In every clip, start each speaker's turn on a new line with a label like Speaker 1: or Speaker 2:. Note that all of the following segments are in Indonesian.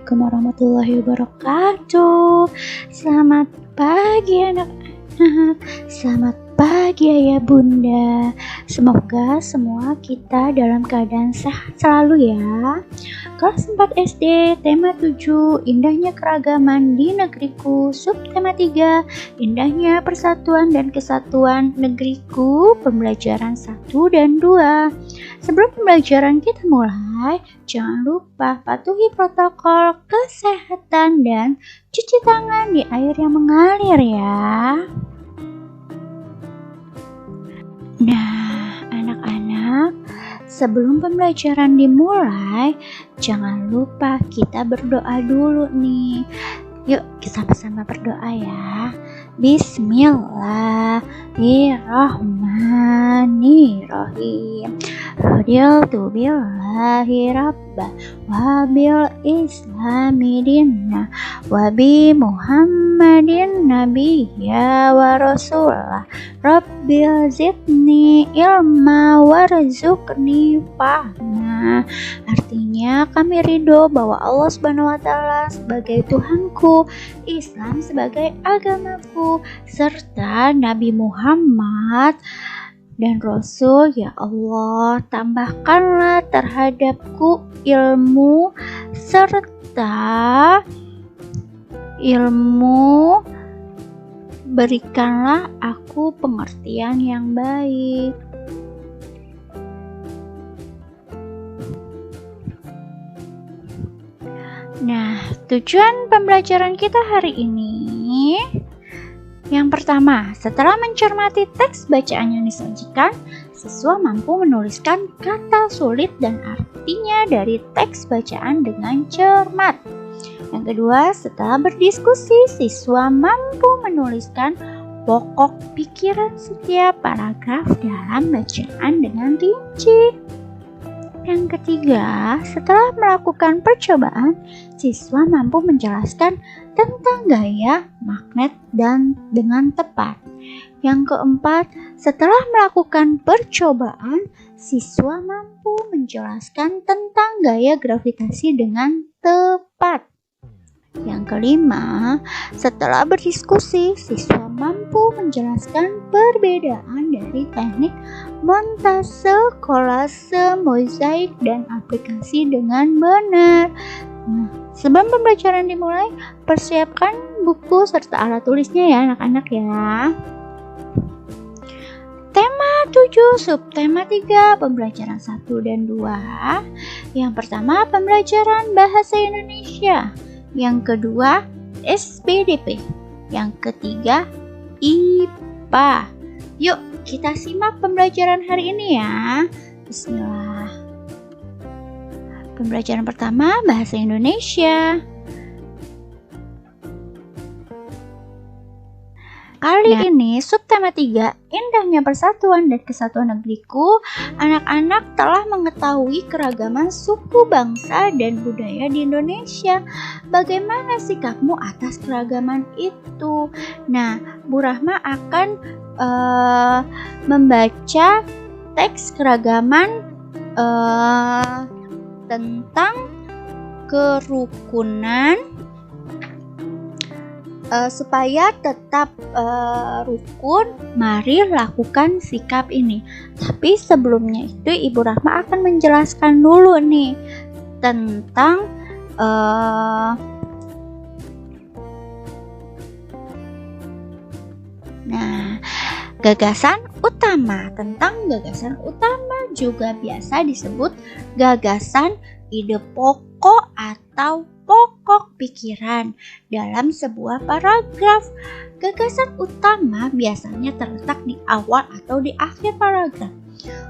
Speaker 1: Assalamualaikum warahmatullahi wabarakatuh. Selamat pagi anak-anak. Selamat pagi ayah bunda. Semoga semua kita dalam keadaan sehat selalu ya. Kelas 4 SD, tema 7, indahnya keragaman di negeriku. Subtema 3, indahnya persatuan dan kesatuan negeriku. Pembelajaran 1 dan 2. Sebelum pembelajaran kita mulai, jangan lupa patuhi protokol kesehatan dan cuci tangan di air yang mengalir ya. Nah, anak-anak, sebelum pembelajaran dimulai, jangan lupa kita berdoa dulu nih. Yuk, kita sama-sama berdoa ya. Bismillahirrahmanirrahim. Radialtu billahi rabba wa bil islami dinna wa bi muhammadin nabiyya wa rasulah. Rabbil zidni ilma warzuqni fahma. Artinya kami ridho bahwa Allah Subhanahu wa taala sebagai Tuhanku, Islam sebagai agamaku, serta Nabi Muhammad dan Rasul. Ya Allah, tambahkanlah terhadapku ilmu serta ilmu, berikanlah aku pengertian yang baik. Nah, tujuan pembelajaran kita hari ini, yang pertama, setelah mencermati teks bacaan yang disajikan, siswa mampu menuliskan kata sulit dan artinya dari teks bacaan dengan cermat. Yang kedua, setelah berdiskusi, siswa mampu menuliskan pokok pikiran setiap paragraf dalam bacaan dengan rinci. Yang ketiga, setelah melakukan percobaan, siswa mampu menjelaskan tentang gaya, magnet, dan dengan tepat. Yang keempat, setelah melakukan percobaan, siswa mampu menjelaskan tentang gaya gravitasi dengan tepat. Yang kelima, setelah berdiskusi, siswa mampu menjelaskan perbedaan dari teknik montase, kolase, mozaik, dan aplikasi dengan benar. Nah, sebelum pembelajaran dimulai, persiapkan buku serta alat tulisnya ya anak-anak ya. Tema 7, subtema 3, pembelajaran 1 dan 2. Yang pertama, pembelajaran bahasa Indonesia. Yang kedua, SPDP. Yang ketiga, IPA. Yuk, kita simak pembelajaran hari ini ya. Bismillah. Pembelajaran pertama, bahasa Indonesia. Kali ini subtema 3, indahnya persatuan dan kesatuan negeriku. Anak-anak telah mengetahui keragaman suku, bangsa, dan budaya di Indonesia. Bagaimana sikapmu atas keragaman itu? Nah, Bu Rahma akan membaca teks keragaman tentang kerukunan. Supaya tetap rukun, mari lakukan sikap ini. Tapi sebelumnya itu Ibu Rahma akan menjelaskan dulu nih tentang gagasan utama. Tentang gagasan utama juga biasa disebut gagasan, ide pokok, atau pokok pikiran dalam sebuah paragraf. Gagasan utama biasanya terletak di awal atau di akhir paragraf.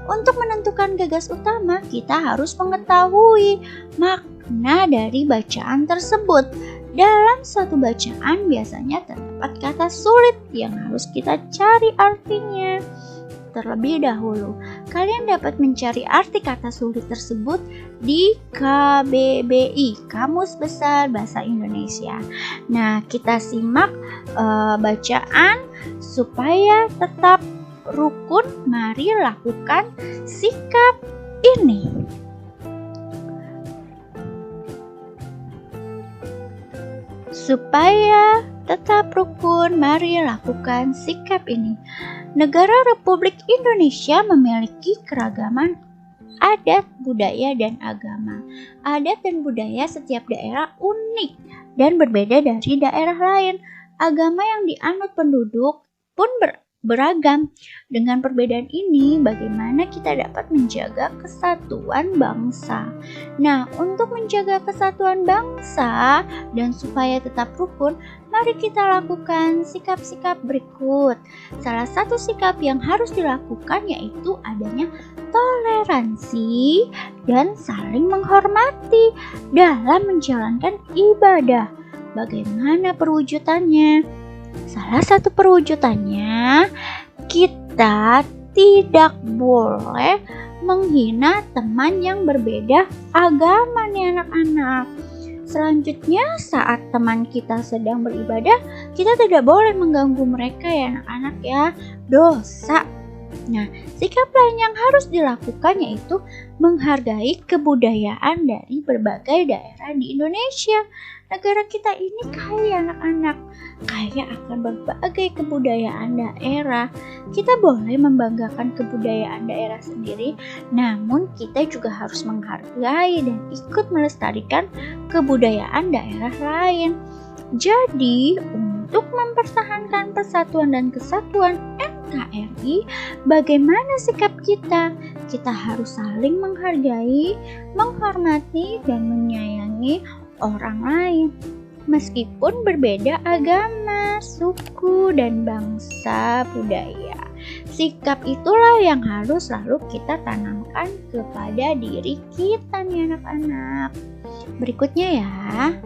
Speaker 1: Untuk menentukan gagas utama, kita harus mengetahui makna dari bacaan tersebut. Dalam suatu bacaan biasanya terdapat kata sulit yang harus kita cari artinya. Terlebih dahulu, kalian dapat mencari arti kata sulit tersebut di KBBI, Kamus Besar Bahasa Indonesia. Nah, kita simak bacaan supaya tetap rukun. Mari lakukan sikap ini. Supaya tetap rukun, mari lakukan sikap ini. Negara Republik Indonesia memiliki keragaman adat, budaya, dan agama. Adat dan budaya setiap daerah unik dan berbeda dari daerah lain. Agama yang dianut penduduk pun beragam. Dengan perbedaan ini, bagaimana kita dapat menjaga kesatuan bangsa? Nah, untuk menjaga kesatuan bangsa dan supaya tetap rukun, mari kita lakukan sikap-sikap berikut. Salah satu sikap yang harus dilakukan yaitu adanya toleransi dan saling menghormati dalam menjalankan ibadah. Bagaimana perwujudannya? Salah satu perwujudannya, kita tidak boleh menghina teman yang berbeda agama nih anak-anak. Selanjutnya, saat teman kita sedang beribadah, kita tidak boleh mengganggu mereka ya anak-anak ya, dosa. Nah, sikap lain yang harus dilakukan yaitu menghargai kebudayaan dari berbagai daerah di Indonesia. Negara kita ini kaya anak-anak, kaya akan berbagai kebudayaan daerah. Kita boleh membanggakan kebudayaan daerah sendiri, namun kita juga harus menghargai dan ikut melestarikan kebudayaan daerah lain. Jadi, untuk mempertahankan persatuan dan kesatuan NKRI, bagaimana sikap kita? Kita harus saling menghargai, menghormati, dan menyayangi orang lain. Meskipun berbeda agama, suku, dan bangsa budaya. Sikap itulah yang harus selalu kita tanamkan kepada diri kita nih anak-anak. Berikutnya ya,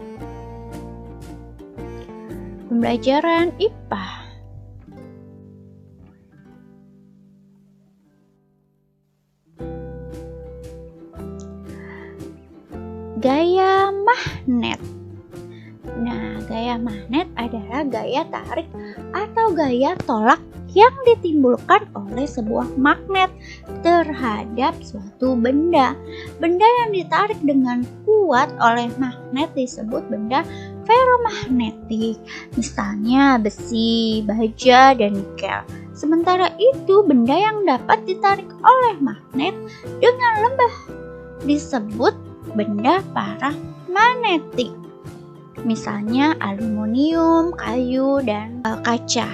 Speaker 1: pembelajaran IPA. Gaya magnet. Nah, gaya magnet adalah gaya tarik atau gaya tolak yang ditimbulkan oleh sebuah magnet terhadap suatu benda. Benda yang ditarik dengan kuat oleh magnet disebut benda feromagnetik. Misalnya besi, baja, dan nikel. Sementara itu, benda yang dapat ditarik oleh magnet dengan lemah disebut benda paramagnetik. Misalnya aluminium, kayu, dan kaca.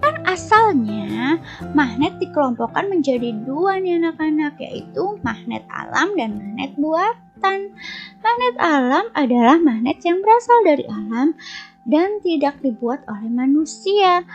Speaker 1: Dan asalnya magnet dikelompokkan menjadi dua nih anak-anak, yaitu magnet alam dan magnet buatan. Magnet alam adalah magnet yang berasal dari alam dan tidak dibuat oleh manusia.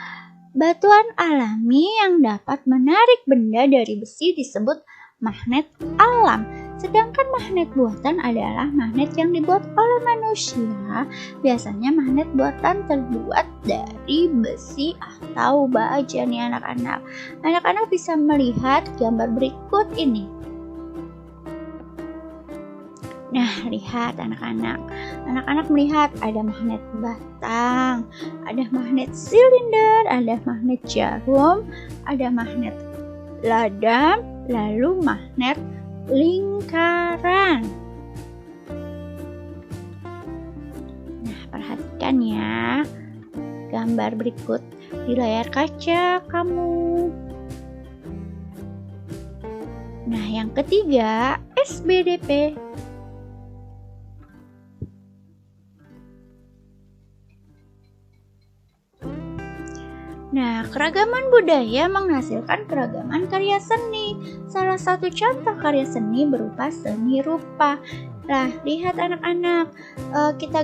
Speaker 1: Batuan alami yang dapat menarik benda dari besi disebut magnet alam. Sedangkan magnet buatan adalah magnet yang dibuat oleh manusia. Biasanya magnet buatan terbuat dari besi atau baja nih anak-anak. Anak-anak bisa melihat gambar berikut ini. Nah, lihat anak-anak. Anak-anak melihat ada magnet batang, ada magnet silinder, ada magnet jarum, ada magnet ladam, lalu magnet lingkaran. Nah, perhatikan ya gambar berikut di layar kaca kamu. Nah, yang ketiga, SBDP. Nah, keragaman budaya menghasilkan keragaman karya seni. Salah satu contoh karya seni berupa seni rupa. Nah, lihat anak-anak, kita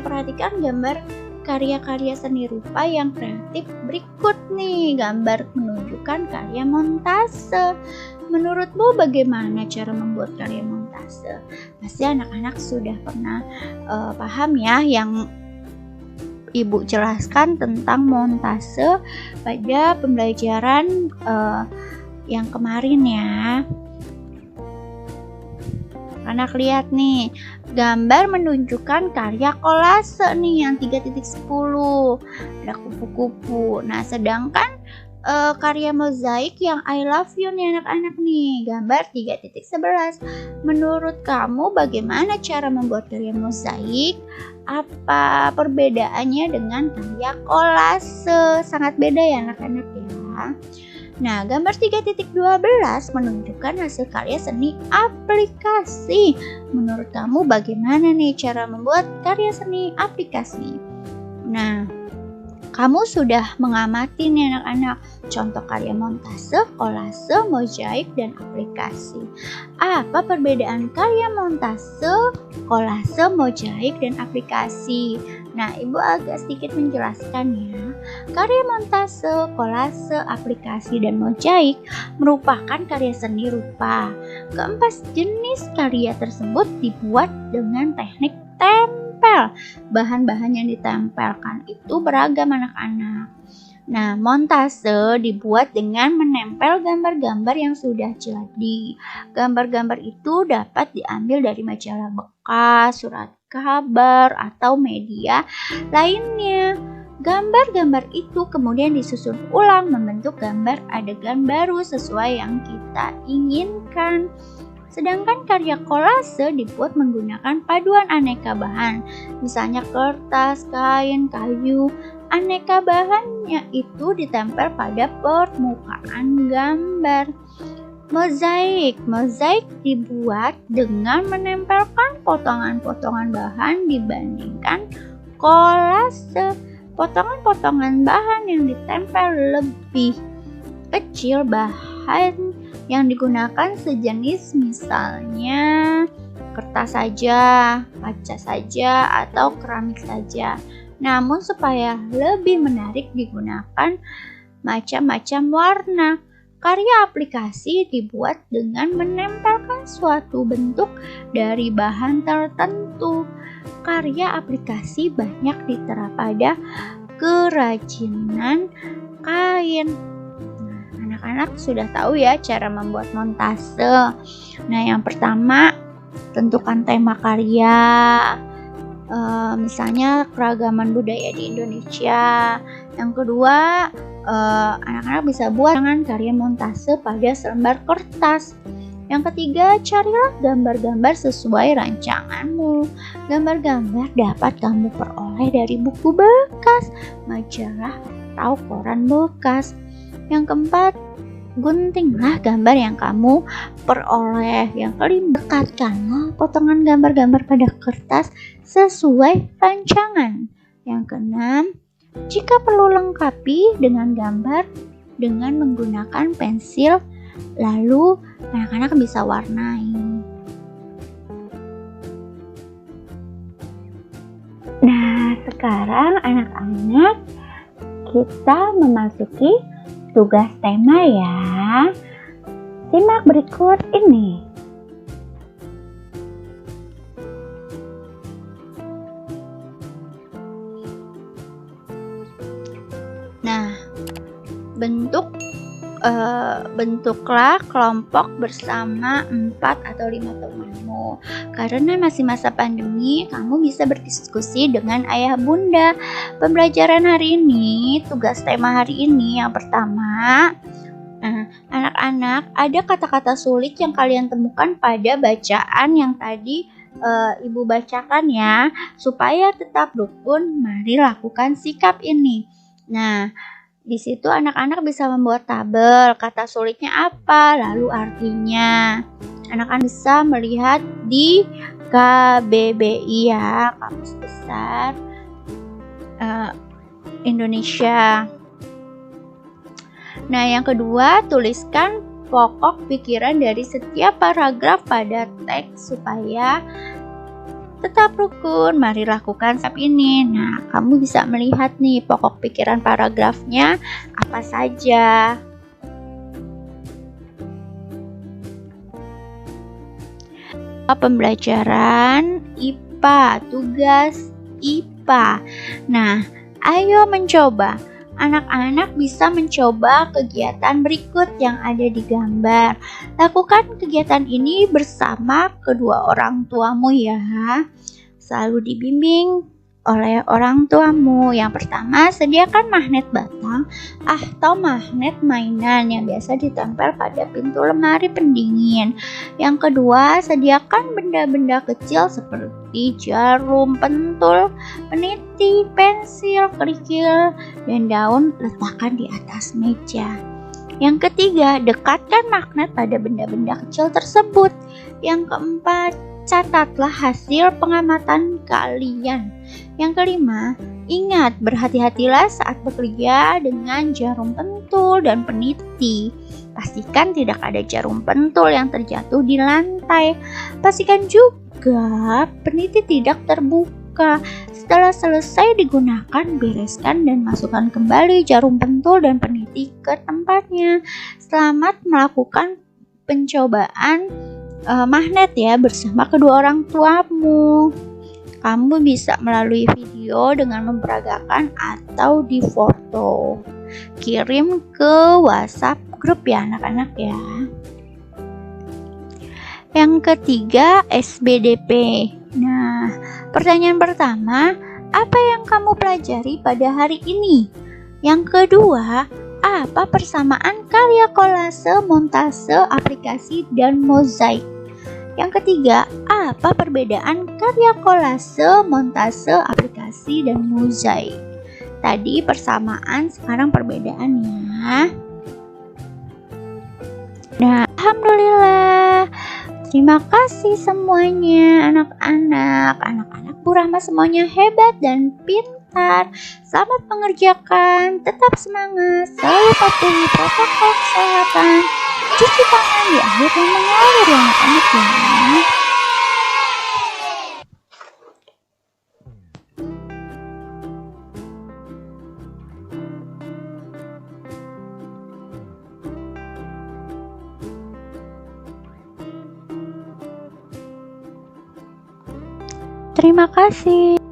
Speaker 1: perhatikan gambar karya-karya seni rupa yang kreatif berikut nih. Gambar menunjukkan karya montase. Menurutmu bagaimana cara membuat karya montase? Pasti anak-anak sudah pernah paham ya yang Ibu jelaskan tentang montase pada pembelajaran yang kemarin ya. Anak lihat nih, gambar menunjukkan karya kolase nih yang 3.10. Ada kupu-kupu. Nah, sedangkan karya mozaik yang I love you nih anak-anak nih. Gambar 3.11. Menurut kamu bagaimana cara membuat karya mozaik? Apa perbedaannya dengan karya kolase? Sangat beda ya anak-anak ya. Nah, gambar 3.12 menunjukkan hasil karya seni aplikasi. Menurut kamu bagaimana nih cara membuat karya seni aplikasi? Nah, kamu sudah mengamati nih anak-anak contoh karya montase, kolase, mozaik, dan aplikasi. Apa perbedaan karya montase, kolase, mozaik, dan aplikasi? Nah, Ibu agak sedikit menjelaskan ya. Karya montase, kolase, aplikasi, dan mozaik merupakan karya seni rupa. Keempat jenis karya tersebut dibuat dengan teknik tempel. Bahan-bahan yang ditempelkan itu beragam anak-anak. Nah, montase dibuat dengan menempel gambar-gambar yang sudah jadi. Gambar-gambar itu dapat diambil dari majalah bekas, surat kabar, atau media lainnya. Gambar-gambar itu kemudian disusun ulang membentuk gambar adegan baru sesuai yang kita inginkan. Sedangkan karya kolase dibuat menggunakan paduan aneka bahan, misalnya kertas, kain, kayu. Aneka bahannya itu ditempel pada permukaan gambar. Mozaik dibuat dengan menempelkan potongan-potongan bahan dibandingkan kolase. Potongan-potongan bahan yang ditempel lebih kecil, bahan yang digunakan sejenis, misalnya kertas saja, kaca saja, atau keramik saja. Namun supaya lebih menarik digunakan macam-macam warna. Karya aplikasi dibuat dengan menempelkan suatu bentuk dari bahan tertentu. Karya aplikasi banyak diterap pada kerajinan kain. Anak-anak sudah tahu ya cara membuat montase. Nah, yang pertama tentukan tema karya, misalnya keragaman budaya di Indonesia. Yang kedua, anak-anak bisa buat karya montase pada selembar kertas. Yang ketiga, carilah gambar-gambar sesuai rancanganmu. Gambar-gambar dapat kamu peroleh dari buku bekas, majalah, atau koran bekas. Yang keempat, guntinglah gambar yang kamu peroleh. Yang kelima, dekatkanlah potongan gambar-gambar pada kertas sesuai rancangan. Yang keenam, jika perlu lengkapi dengan gambar dengan menggunakan pensil, lalu anak-anak bisa warnai. Nah, sekarang anak-anak kita memasuki tugas tema ya. Simak berikut ini. Nah, bentuklah kelompok bersama 4 atau 5 temanmu. Karena masih masa pandemi, kamu bisa berdiskusi dengan ayah bunda. Pembelajaran hari ini, tugas tema hari ini yang pertama, anak-anak, ada kata-kata sulit yang kalian temukan pada bacaan yang tadi Ibu bacakan ya. Supaya tetap rukun, mari lakukan sikap ini. Nah, di situ anak-anak bisa membuat tabel, kata sulitnya apa, lalu artinya. Anak-anak bisa melihat di KBBI ya, Kamus Besar Indonesia. Nah, yang kedua, tuliskan pokok pikiran dari setiap paragraf pada teks supaya tetap rukun, mari lakukan sikap ini. Nah, kamu bisa melihat nih pokok pikiran paragrafnya apa saja. Pembelajaran IPA, tugas IPA. Nah, ayo mencoba. Anak-anak bisa mencoba kegiatan berikut yang ada di gambar. Lakukan kegiatan ini bersama kedua orang tuamu ya. Selalu dibimbing oleh orang tuamu. Yang pertama, sediakan magnet batang atau magnet mainan yang biasa ditempel pada pintu lemari pendingin. Yang kedua, sediakan benda-benda kecil seperti jarum, pentul, peniti, pensil, kerikil, dan daun letakkan di atas meja. Yang ketiga, dekatkan magnet pada benda-benda kecil tersebut. Yang keempat, catatlah hasil pengamatan kalian. Yang kelima, ingat berhati-hatilah saat bekerja dengan jarum pentul dan peniti. Pastikan tidak ada jarum pentul yang terjatuh di lantai. Pastikan juga peniti tidak terbuka. Setelah selesai digunakan, bereskan dan masukkan kembali jarum pentul dan peniti ke tempatnya. Selamat melakukan pencobaan magnet ya bersama kedua orang tuamu. Kamu bisa melalui video dengan memperagakan atau di foto. Kirim ke WhatsApp grup ya anak-anak ya. Yang ketiga, SBDP. Nah, pertanyaan pertama, apa yang kamu pelajari pada hari ini? Yang kedua, apa persamaan karya kolase, montase, aplikasi, dan mozaik? Yang ketiga, apa perbedaan karya kolase, montase, aplikasi, dan mozaik? Tadi persamaan, sekarang perbedaan ya. Nah, alhamdulillah. Terima kasih semuanya anak-anak. Anak-anak Bu Rahma semuanya hebat dan pintar. Selamat mengerjakan. Tetap semangat. Selalu patuhi protokol kesehatan. Cuci tangan di air yang mengalir ya anak-anak ya. Terima kasih.